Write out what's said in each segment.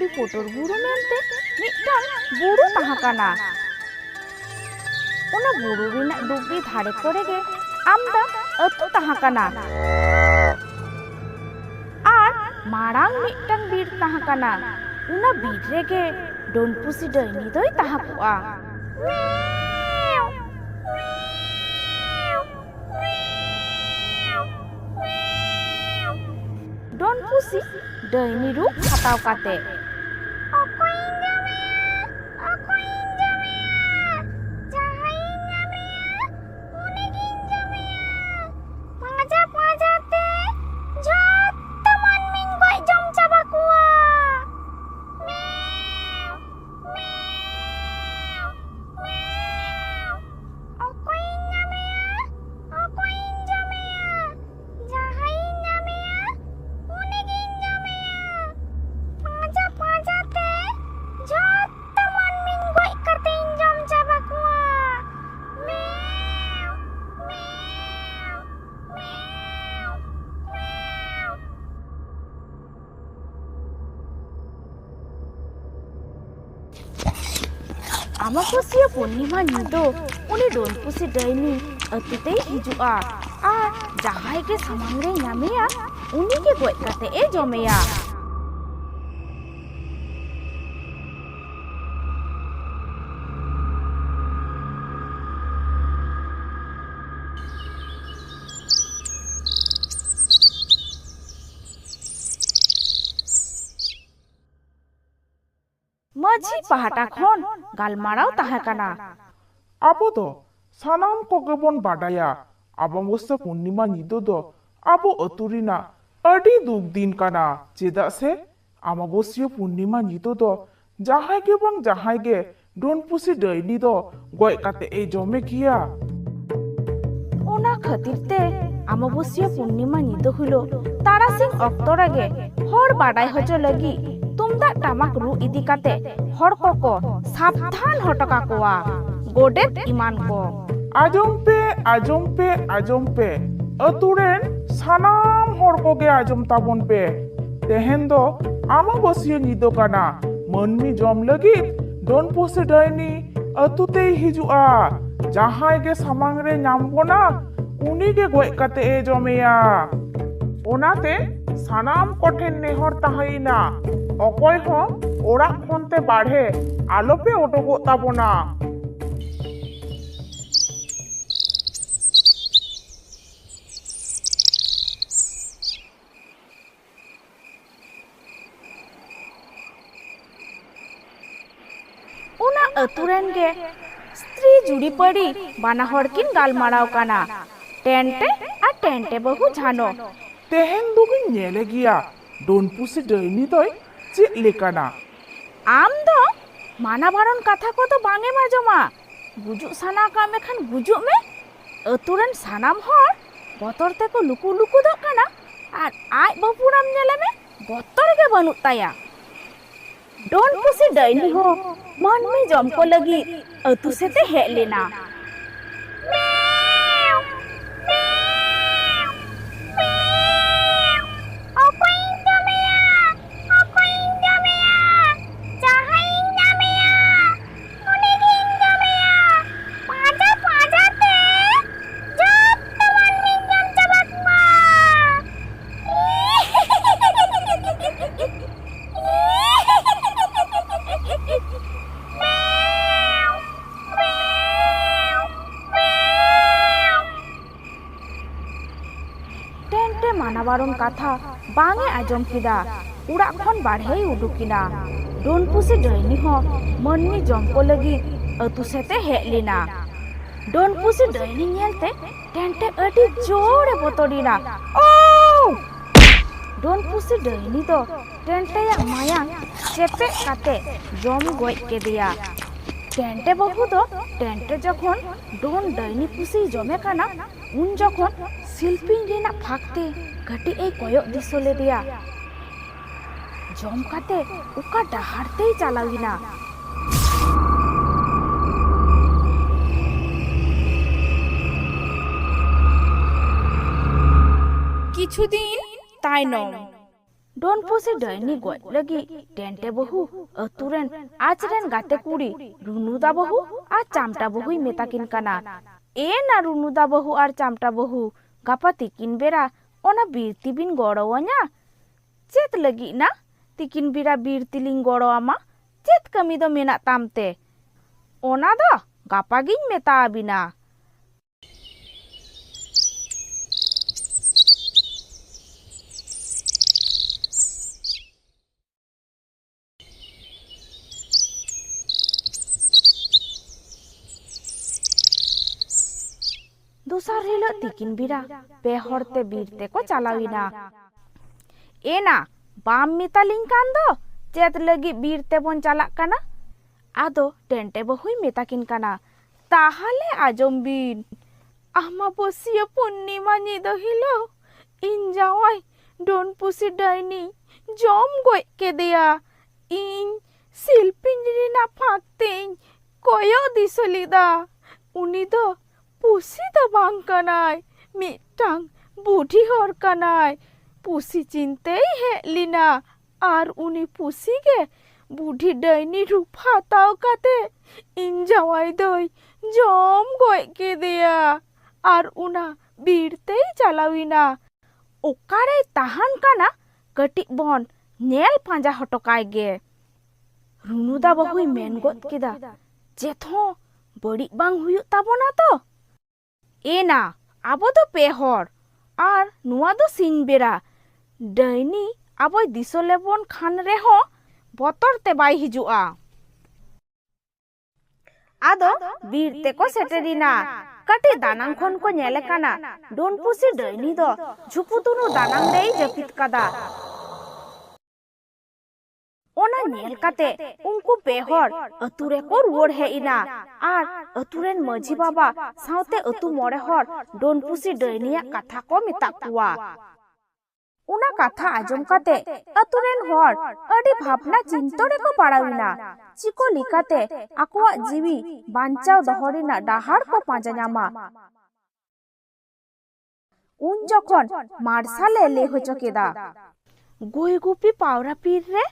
Buri Potor Buru mente Mitang Buru Tahakana Una Buru Rina Dubi Thare Korege Amda Atu Tahakana Ar Marang Mitang Bir Tahakana Una Bir Rege Don Pusi Daini Doi Tahakua Don Pusi Daini Rup Hatau Kate Amaposia Punima Nido, Uni Don Pusi Daini, Atute Hijua, Jahai ke Samangre Yamea, Uni ke Boykate e Jomea. Maji pahata khon galmarau tahakana abo do sanam koge bon badaya Amavasya Purnima Nido do abo aturina adi duk din kana cheda se Amavasya Purnima Nido do jahai ge bang jahai ge Don Pusi Daini do goi kate e jome kiya Ona khatir te Amavasya Purnima Nido hulo Tarasing oktor age hor badai hojo lagi Tumdak tamak ru idi kate hor koko sabdhan hotoka koa godet iman ko ajom pe aturen sanam hor koge ajom tabon pe tehen do Amavasya Nido kana manmi jom lagi Don Pusi Daini atutei hijua jahai ge samangre nyambona uni ge goi kate e jomeya onate sanam koten nehor tahaina অকয় হ ওরা খনতে বাড়ে আলোপে ওটগো তাবনা Una aturen ge Stri juri padi bana horkin galmarau kana Tente a tente bahu jano Tehen dugin nyele giya Don Pusi Daini doi Cik lekana Am do mana baron katha ko to bange majoma bujuk sana ka me khan bujuk me aturen sanam hor botor te ko luku dok kana ar aj bapuram nyele me botor ge banut taya Don Pusi Daini ho man me jom ko lagi atu sete hej lena Manabaron katha bange ajom kida urak khon barhei udukina Don Pusi Daini ho manni jom ko lagi atu sete hej lena Don Pusi Daini nyelte tente adi jore botorina Don Pusi Daini do tente ya mayang chepe kate jom goi kedeya tente babu do tente jokhon Don Daini Pusi jome kana un jokhon Silping rena phakte gati ei koyok diso ledeya jom kate uka dahartei chalawina কিছুদিন তাইনম done pussy tiny गoj लगी टेंटे बहु अतुरेन आचरेन गाते कुड़ी रुनुदा बहु are चामटा बहु मेताकिन काना ए ना रुनुदा बहु आर चामटा बहु गापा तिकिन बेरा ओना बीरती बिन गड़ोवanya चेत लगी ना तिकिन बेरा बीरती लिंग गड़ोआमा चेत कमी दो मेना तामते ओना दो गापा गिन मेता आबिना दूसर हिलो तिकिन बिरा पे हरते बीरते को चलाविना एना बाम मितालिंग कान दो चेत लगी बीरते बोन चलाक काना आदो टेंटे बहुई मेताकिन काना ताहाले आजम बिन आमा बसिया पूर्णिमा निदो हिलो इन जावाई डोन पुसी डायनी जम गoj केदेया इन सिलपिंजरी ना फाकतें कोयो दिसलिदा उनी दो पुसी द बांग कनाय मिटांग बुढ़ी हर कनाय pussy Chinte hey Leena are उनी पुसी के बुढ़ी डायनी रूप हाताव काते इन जवाई दई जम गoj के दिया आर उना बीरते चलाविना ओकारे ताहान काना कटी बन नेल पांजा हटोकाय गे रुनुदा बहुई मेन गद केदा जेथो बड़ी बांग हुयु ताबोना तो एना आबो दो पेहर आर नुआ दो सिंग बेरा डायनी आबो दिसोलेबन खान रेहो बतर ते बाय हिजुआ आदो बीरते को सेटेरिना कटी दानांग खन को नेले काना डोन पुसी डायनी दो झुपुतुनु दानांग रेई जपित कादा ओना नेल काते उनको पेहर अतुरे को रुवर हे इना आर अतुरेन मजी बाबा साउते अतु मोरे हर डोन पुसी डायनिया कथा को मिता कुआ उना कथा आजम काते अतुरेन हर अडी भावना चिंतोरे को पाड़ाविना चिको लिकाते आकुआ जीवी बांचाव दहरिना डाहार को पांजा ᱧᱟᱢᱟ उन जखन मार्शाले ले होचो केदा गय गुपी पावरा पीर रे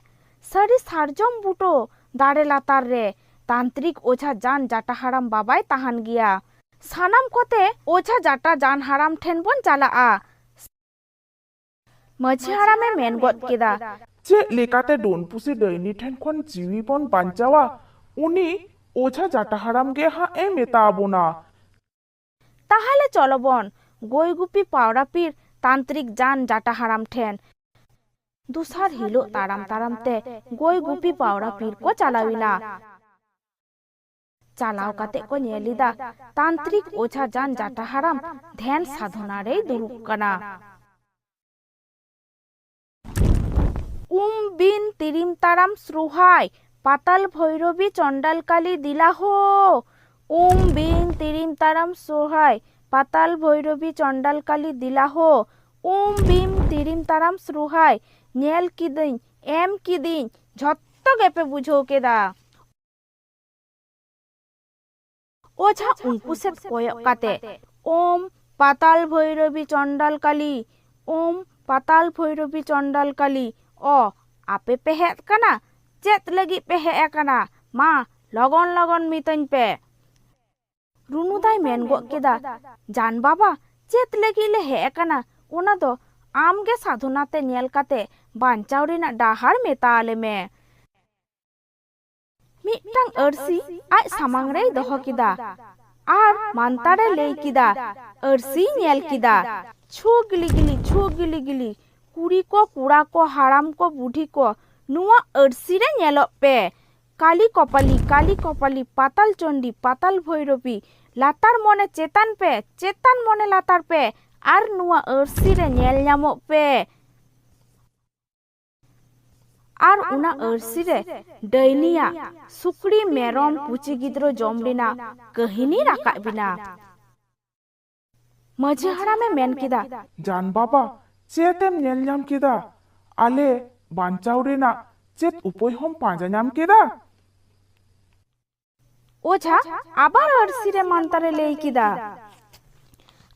साड़ी सारजम बुटो दाड़े लातार रे तांत्रिक ओझा जान जाटा हाराम बाबाय ताहान गिया सानाम कोते ओझा जाटा जान हाराम ठेन बन चलाआ मझी हारामे मेन गद केदा चे लेकाते डोन पुसी डायनी ठेन खन जीवी बन बांचावा उनी ओझा जाटा हाराम गे हा ए मेता आबोना ताहाले चलो बन गय गुपी पावरा पीर तांत्रिक जान जाटा हाराम ठेन दूसर हिलो ताराम ताराम ते गय गुपी पावरा पीर को चलाविना चालाव काते को नेलिदा तांत्रिक ओझा जान जाटा हाराम ध्यान साधना रे दुरुब कना बिन तिरिम ताराम श्रुहाय पाताल भैरवी चंडाल काली दिला हो बिन तिरिम ताराम श्रुहाय पाताल भैरवी चंडाल काली दिला हो बिन तिरिम ताराम श्रुहाय नेल किदिन एम किदिन झत्तो गेपे बुझो केदा ओझा उनको से कोयक काते ओम पाताल भैरवी चंडाल काली ओम पाताल भैरवी चंडाल काली ओ आपे पे हेत कना चेत लगी पे हे कना मा लगन लगन मितन पे रुनुदाय मेन गो केदा जान बाबा चेत लगी ले हे कना ओना दो आम गे साधनाते नेल काते बांचाव रेना डाहार मेता आले में मिटटांग अरसी आज सामांग रे दोहो किदा आर मानतारे ले किदा अरसी नेल किदा छो गिली गिली कुड़ी को कुड़ा को हाराम को बुढ़ी को नुआ अरसी रे नेलो पे काली कपाली पाताल चंडी पाताल भैरवी लातार मने चेतान मने लातार पे आर नुआ अरसी रे नेल ᱧᱟᱢᱚᱜ पे आर उना अरसी रे डायनिया सुकड़ी मेरम पुची गिद्रो जम रेना कहिनी राका बिना मझी हारामे मेन किदा जान बाबा चेतेम नेल ᱧᱟᱢ केदा आले बांचाव रेना चेत उपाय हम पांजा ᱧᱟᱢ केदा ओझा आबार अरसी रे मानतारे लेई किदा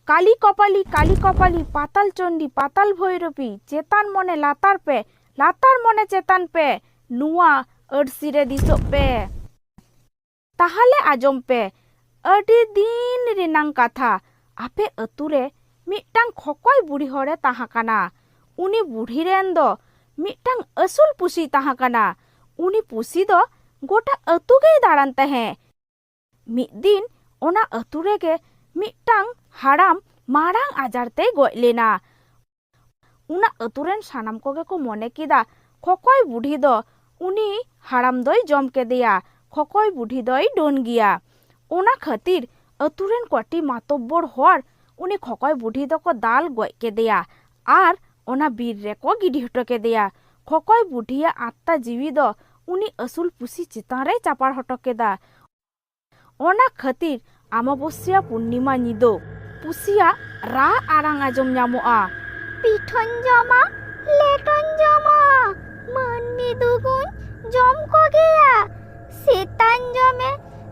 काली कपाली पाताल चंडी पाताल भैरवी चेतान मने लातार पे latar mone chetan pe nuwa arsi re disok pe. Tahale ajom pe adi din renang katha ape ature mitang khokoi buri hore tahakana. Uni buri ren do mitang asul pusi tahakana. Uni pusi do gota atu ge daran tahe. Mid din ona ature ge mitang haram marang ajar te goj lena. Una aturen sanam koge ko mone kida khokoi budi do uni haram doi jom kedeya. Khokoi budi doi don giya. Ona khatir aturen koti matobbor hor uni khokoi budi do ko dal goj kedeya. Ar ona bir re ko gidi hoto kedeya. Khokoi budiya atta jiwi do uni asul pusi chitan re chapar hoto keda. Ona khatir amabosya purnima nido pusiya ra arang ajom nyamoa. Pithon joma leton joma manni dugun jom ko geya. Setan jome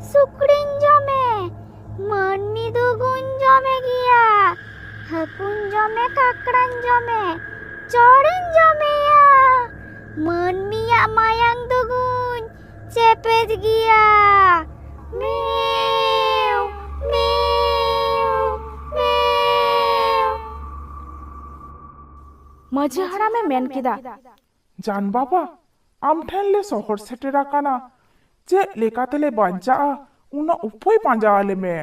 sukrin jome manni dugun jome giya. Hakun jome kakran jome chorin jome ya. Manniya mayang dugun cepet giya. Meow, meow, meow. Maji harame men kida. Jan baba, am then le sohor setera kana. Je lekatele banja una upoi panja ale me.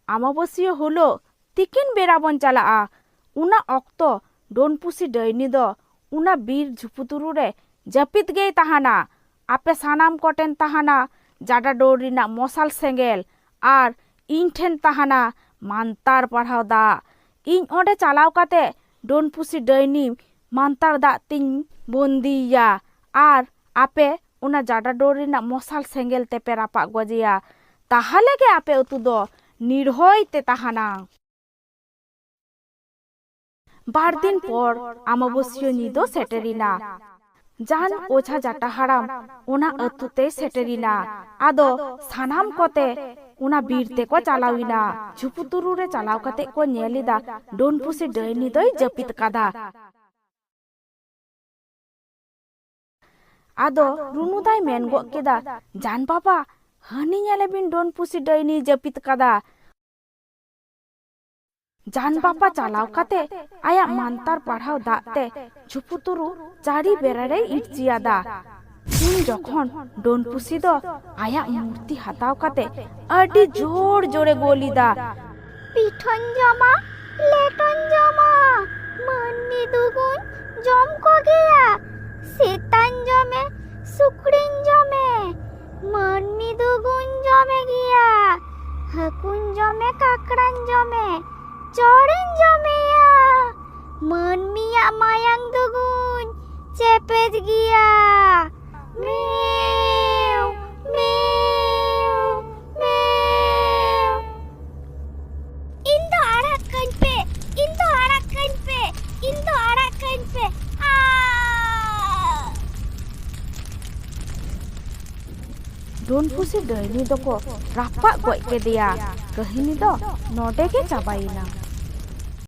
Amabosya holo tikin berabon chalaa. Una okto don pusi daini do una bir juputuru re japit gei tahana. Ape sanam koten tahana jada dori na mosal sengel ar ᱤᱧ ᱴᱷᱮᱱ ᱛᱟᱦᱟᱱᱟ ᱢᱟᱱᱛᱟᱨ ᱯᱟᱲᱦᱟᱣ ᱫᱟᱜ ᱤᱧ ᱚᱸᱰᱮ ᱪᱟᱞᱟᱣ ᱠᱟᱛᱮ ᱰᱚᱱ ᱯᱩᱥᱤ ᱰᱟᱹᱭᱱᱤ ᱢᱟᱱᱛᱟᱨ ᱫᱟᱜ ᱛᱤᱧ ᱵᱚᱱᱫᱤᱭᱟ ᱟᱨ ᱟᱯᱮ ᱚᱱᱟ ᱡᱟᱰᱟ ᱰᱳᱨ ᱨᱮᱱᱟᱜ ᱢᱚᱥᱟᱞ ᱥᱮᱸᱜᱮᱞ ᱛᱮᱯᱮ ᱨᱟᱯᱟᱜ ᱜᱚᱡᱮᱭᱟ ᱛᱟᱦᱟᱞᱮ ᱜᱮ ᱟᱯᱮ ᱩᱛᱩ ᱫᱚ ᱱᱤᱨᱦᱚᱭ ᱛᱮ ᱛᱟᱦᱟᱱᱟ। ᱵᱟᱨ ᱫᱤᱱ ᱯᱚᱨ ᱟᱢᱵᱟᱵᱟᱹᱥᱭᱟᱹ ᱧᱤᱫᱟᱹ ᱥᱮᱴᱮᱨᱤᱱᱟ। ᱡᱟᱱ ᱳঝা ᱡᱟᱴᱟ ᱦᱟᱲᱟᱢ ᱚᱱᱟ ᱟᱹᱛᱩ ᱛᱮ ᱥᱮᱴᱮᱨᱤᱱᱟ। ᱟᱫᱚ ᱥᱟᱱᱟᱢ ᱠᱚᱛᱮ ᱚᱱᱟ ᱵᱤᱨ ᱛᱮᱠᱚ ᱪᱟᱞᱟᱣᱤᱱᱟ। ᱡᱷᱩᱯᱩᱛᱩᱨᱩ ᱨᱮ ᱪᱟᱞᱟᱣ ᱠᱟᱛᱮ ᱠᱚ ᱧᱮᱞ ᱮᱫᱟ ᱰᱳᱱ ᱯᱩᱥᱤ ᱰᱟᱹᱭᱱᱤ ᱫᱚᱭ ᱡᱟᱹᱯᱤᱫ ᱠᱟᱫᱟ। ᱟᱫᱚ ᱨᱩᱱᱩ ᱫᱟᱭ ᱢᱮᱱ ᱜᱚᱫ ᱠᱮᱫᱟ, ᱡᱟᱱ ᱵᱟᱵᱟ ᱦᱟᱹᱱᱤ ᱧᱮᱞᱮᱵᱤᱱ ᱰᱳᱱ ᱯᱩᱥᱤ ᱰᱟᱹᱭᱱᱤ ᱡᱟᱹᱯᱤᱫ ᱠᱟᱫᱟ। ᱡᱟᱱ ᱵᱟᱵᱟ ᱪᱟᱞᱟᱣ ᱠᱟᱛᱮ ᱟᱭᱟᱜ ᱢᱟᱱᱛᱟᱨ ᱯᱟᱲᱦᱟᱣ ᱫᱟᱜ ᱛᱮ ঝুপুতুরু চারি বেড়ারে ইটচিয়াদা। ᱩᱱ ᱡᱚᱠᱷᱚᱱ ᱰᱳᱱ ᱯᱩᱥᱤ ᱫᱚ ᱟᱭᱟᱜ ᱢᱩᱨᱛᱤ ᱦᱟᱛᱟᱣ ᱠᱟᱛᱮ ᱟᱹᱰᱤ ᱡᱳᱨ ᱡᱳᱨᱮ ᱜᱳᱞᱤᱫᱟ। ᱯᱤᱴᱷᱚᱱ ᱡᱚᱢᱟ ᱞᱮᱴᱚᱱ ᱡᱚᱢᱟ ᱢᱟᱹᱱᱢᱤ ᱫᱩᱜᱩᱱ ᱡᱚᱢ ᱠᱚᱜᱮᱭᱟ। ᱥᱮᱛᱟᱧ ᱡᱚᱢᱮ ᱥᱩᱠᱨᱤᱧ ᱡᱚᱢᱮ ᱢᱟᱹᱱᱢᱤ ᱫᱩᱜᱩᱱ ᱡᱚᱢᱮ ᱜᱮᱭᱟ। ᱦᱟᱹᱠᱩᱧ ᱡᱚᱢᱮ ᱠᱟᱠᱲᱟᱧ ᱡᱚᱢᱮ ᱪᱚᱲᱤᱧ ᱡᱚᱢᱮᱭᱟ। ᱢᱟᱹᱱᱢᱤᱭᱟᱜ ᱢᱟᱭᱟᱝ ᱫᱩᱜᱩᱱ ᱪᱮᱯᱮᱡ ᱜᱮᱭᱟ। ᱢᱮᱣ ᱢᱮᱣ ᱢᱮᱣ। ᱤᱧ ᱫᱚ ᱟᱲᱟᱜ ᱠᱟᱹᱧ ᱯᱮ, ᱤᱧ ᱫᱚ ᱟᱲᱟᱜ ᱠᱟᱹᱧ ᱯᱮ, ᱤᱧ ᱫᱚ ᱟᱲᱟᱜ ᱠᱟᱹᱧ ᱯᱮ। ᱰᱳᱱ ᱯᱩᱥᱤ ᱰᱟᱹᱭᱱᱤ ᱫᱚᱠᱚ ᱨᱟᱯᱟᱜ ᱜᱚᱡ ᱠᱮᱫᱮᱭᱟ। ᱠᱟᱹᱦᱱᱤ ᱫᱚ ᱱᱚᱰᱮ ᱜᱮ ᱪᱟᱵᱟᱭᱮᱱᱟ।